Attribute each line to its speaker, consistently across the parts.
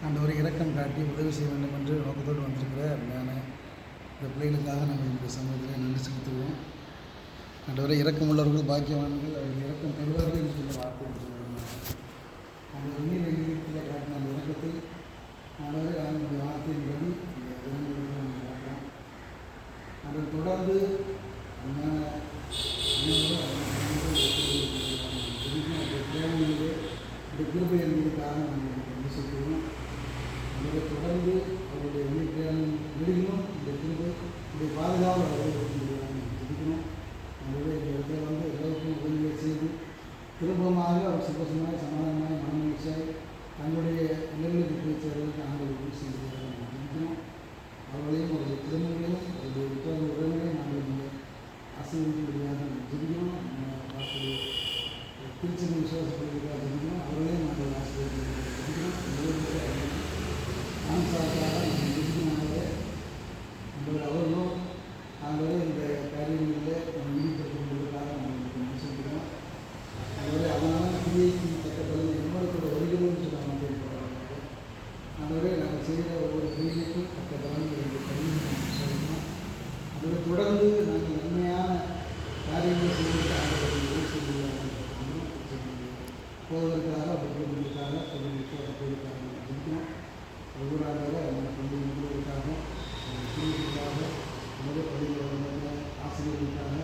Speaker 1: ஆண்டவரை இரக்கம் காட்டி உதவி செய்ய வேண்டும் என்று நோக்கத்தோடு வந்திருக்கிற அருமையான இந்த பிள்ளைகளுக்காக நாங்கள் இந்த சமூகத்தில் நன்றி செலுத்துவோம். ஆண்டவரை இரக்கம் உள்ளவர்கள் பாக்கியவான்கள், அவர்கள் இரக்கம் பெறுவார்கள் என்று சொல்ல வார்த்தை அந்த உண்மையை நீதியில் காட்டின அந்த இறக்கத்தை ஆண்டவரை அவனுடைய வார்த்தையின்படி பார்க்கலாம். அதன் தொடர்ந்து இந்த கிருபை என்பதற்காக நாங்கள் நன்றி செலுத்துவோம். அதை தொடர்ந்து அவருடைய உயிர்ப்பியான நெடுகிலும் இந்த கிருபை இந்த பாதுகாவல் அவர்கள் ஜெபிக்கணும். அவருடைய இந்த இடத்துல வந்து எல்லோருக்கும் உதவியை செய்து திரும்பமாக அவர் சந்தோஷமாய் சமாதானமாய் மனமகிழ்ச்சியாய் தங்களுடைய நிலைகளுக்கு போய் சேர்வதற்கு நாங்கள் உதவி செய்து ஜெபிக்கணும். அவர்களையும் அவருடைய திருமணங்களையும் அவருடைய உத்தரவு உறவுகளையும் நாங்கள் இங்கே ஆசீர்வதிக்கும்படியாக ஜெபிக்கணும். திருச்சி விசுவாசப்படுவதற்காக ஜெபிக்கணும். அவர்களையும் நாங்கள் ஆசீர்வதிக்க ஜெபிக்கணும். ஆன்சாருக்காக நாங்கள் ஜெபிக்கணும்னாலே அவர்களோ நாங்களே இந்த காரியங்களில் ஈடுபடுத்துவதற்காக நாங்கள் நினைச்சிருக்கிறோம். அதுவரை அவனால கிரியைக்கு தக்க பலன் என்னோட வருகிறோம்னு சொல்லி நாங்கள் போகிறாங்க. அதுவரை நாங்கள் செய்கிற ஒவ்வொரு கிரியைக்கும் தக்க பலன் நாங்கள் சொல்லணும். அதை தொடர்ந்து நாங்கள் நன்மையான காரியங்கள் செய்வதற்கு போவதற்காக அப்படிங்கிறதுக்காக போவதற்காக ஜெபிக்கணும். ஒவ்வொருவராக நம்ம பள்ளி முழுவதற்காக குடும்பத்திற்காக நமது பள்ளியில் ஆசிரியர்களுக்காக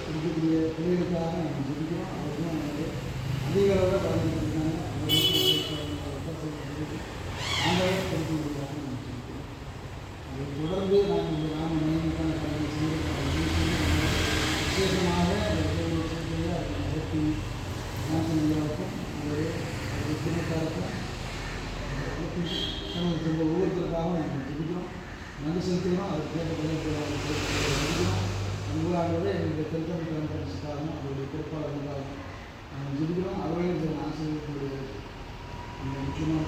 Speaker 1: இருக்கக்கூடிய பிள்ளைகளுக்காக நம்ம ஜெபிக்கிறோம். அவர்களும் வந்து அதிக அளவில் பயன்படுத்தினாங்க. ஆண்டவரை படிப்பதற்காக நம்ம ஜெபிக்கிறோம். அதை தொடர்ந்து நாங்கள் இந்த நாம நியமனக்கான காரியங்கள் விசேஷமாக நாசனியாவுக்கும் அவருடைய குடும்பத்தாருக்கும் நமக்கு ஒவ்வொருத்தருக்காக நாங்கள் ஜெபிக்கிறோம். நன்றி செலுத்துகிறோம். அதை கேட்கப்படும் அன்புகளாகவே எங்களுடைய திருத்தணி பயன்படுத்திக்காகவும் அவருடைய பொறுப்பாளர்களுக்காகவும் நாங்கள் ஜெபிக்கிறோம். அவர்களையும் ஆசிரியர்களுடைய அந்த முக்கியமான